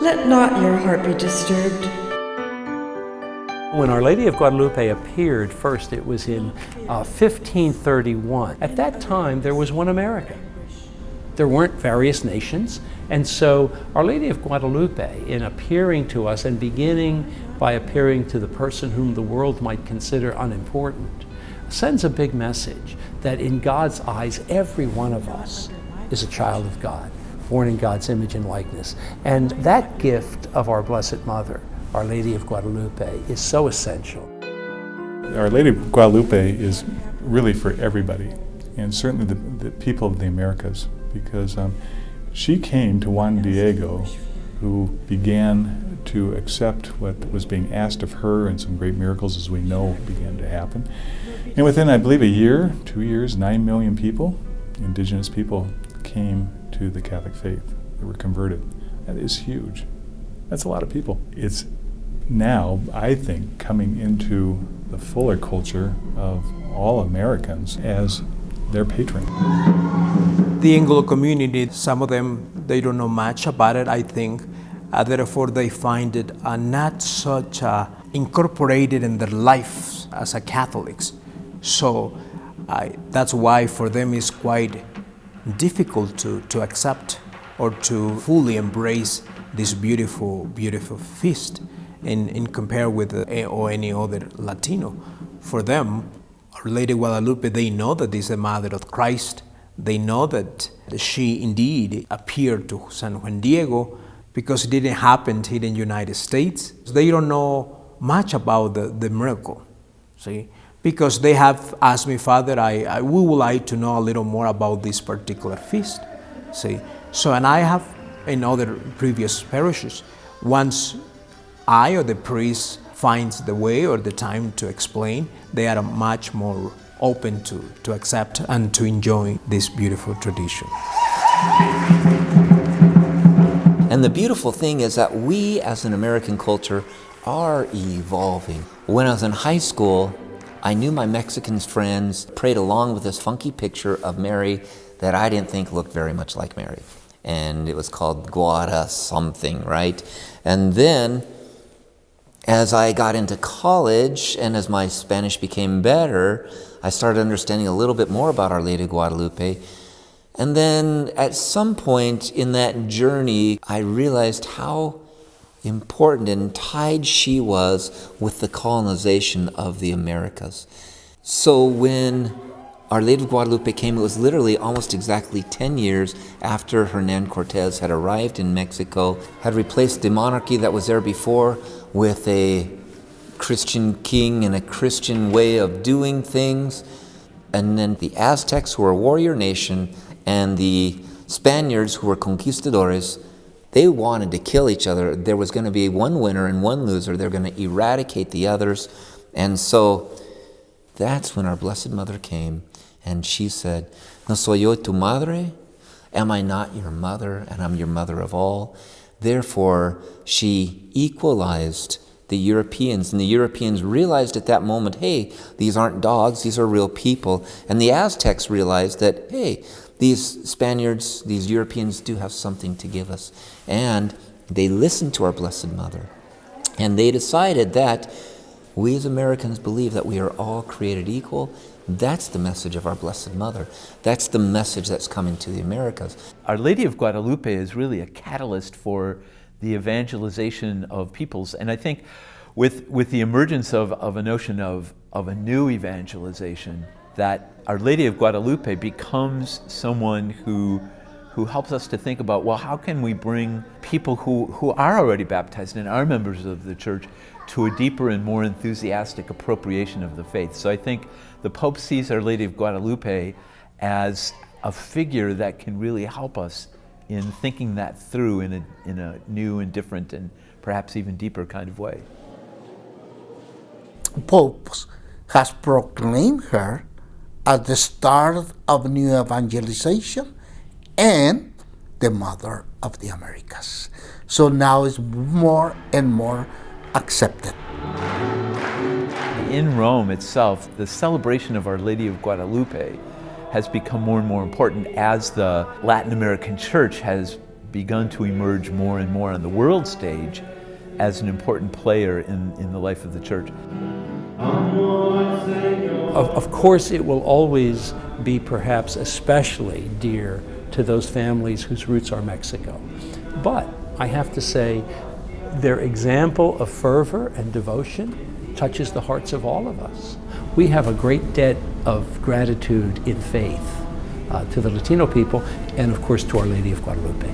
Let not your heart be disturbed. When Our Lady of Guadalupe appeared first, it was in 1531. At that time, there was one America. There weren't various nations, and so Our Lady of Guadalupe, in appearing to us and beginning by appearing to the person whom the world might consider unimportant, sends a big message that in God's eyes, every one of us is a child of God, born in God's image and likeness. And that gift of our Blessed Mother, Our Lady of Guadalupe, is so essential. Our Lady of Guadalupe is really for everybody, and certainly the people of the Americas, because she came to Juan Diego, who began to accept what was being asked of her, and some great miracles, as we know, began to happen. And within, I believe, a year, 2 years, 9 million people, indigenous people, came to the Catholic faith. They were converted. That is huge. That's a lot of people. It's now, I think, coming into the fuller culture of all Americans as their patron. The Anglo community, some of them, they don't know much about it, I think. Therefore, they find it not such incorporated in their life as a Catholics. So that's why for them it's quite difficult to accept or to fully embrace this beautiful, beautiful feast in compare with or any other Latino. For them, Our Lady of Guadalupe, they know that this is the Mother of Christ. They know that she indeed appeared to San Juan Diego because it didn't happen here in the United States. They don't know much about the miracle, see? Because they have asked me, Father, we would like to know a little more about this particular feast, see? So, and I have in other previous parishes, once I or the priest finds the way or the time to explain, they are much more open to accept and to enjoy this beautiful tradition. And the beautiful thing is that we as an American culture are evolving. When I was in high school, I knew my Mexican friends prayed along with this funky picture of Mary that I didn't think looked very much like Mary. And it was called Guada something, right? And then as I got into college and as my Spanish became better, I started understanding a little bit more about Our Lady of Guadalupe. And then at some point in that journey, I realized how important and tied she was with the colonization of the Americas. So when Our Lady of Guadalupe came, it was literally almost exactly 10 years after Hernan Cortez had arrived in Mexico, had replaced the monarchy that was there before with a Christian king and a Christian way of doing things. And then the Aztecs, who were a warrior nation, and the Spaniards, who were conquistadores, they wanted to kill each other. There was going to be one winner and one loser. They're going to eradicate the others. And so that's when our Blessed Mother came, and she said, "No soy yo tu madre? Am I not your mother, and I'm your mother of all?" Therefore, she equalized the Europeans, and the Europeans realized at that moment, hey, these aren't dogs, these are real people. And the Aztecs realized that, hey, these Spaniards, these Europeans do have something to give us. And they listened to our Blessed Mother. And they decided that we as Americans believe that we are all created equal. That's the message of our Blessed Mother. That's the message that's coming to the Americas. Our Lady of Guadalupe is really a catalyst for the evangelization of peoples. And I think with the emergence of a notion of a new evangelization, that Our Lady of Guadalupe becomes someone who helps us to think about, well, how can we bring people who are already baptized and are members of the church to a deeper and more enthusiastic appropriation of the faith. So I think the Pope sees Our Lady of Guadalupe as a figure that can really help us in thinking that through in a new and different and perhaps even deeper kind of way. Pope has proclaimed her as the start of new evangelization and the Mother of the Americas. So now it's more and more accepted. In Rome itself, the celebration of Our Lady of Guadalupe has become more and more important as the Latin American Church has begun to emerge more and more on the world stage as an important player in the life of the church. Of course, it will always be perhaps especially dear to those families whose roots are Mexico. But I have to say, their example of fervor and devotion touches the hearts of all of us. We have a great debt of gratitude in faith to the Latino people, and of course to Our Lady of Guadalupe.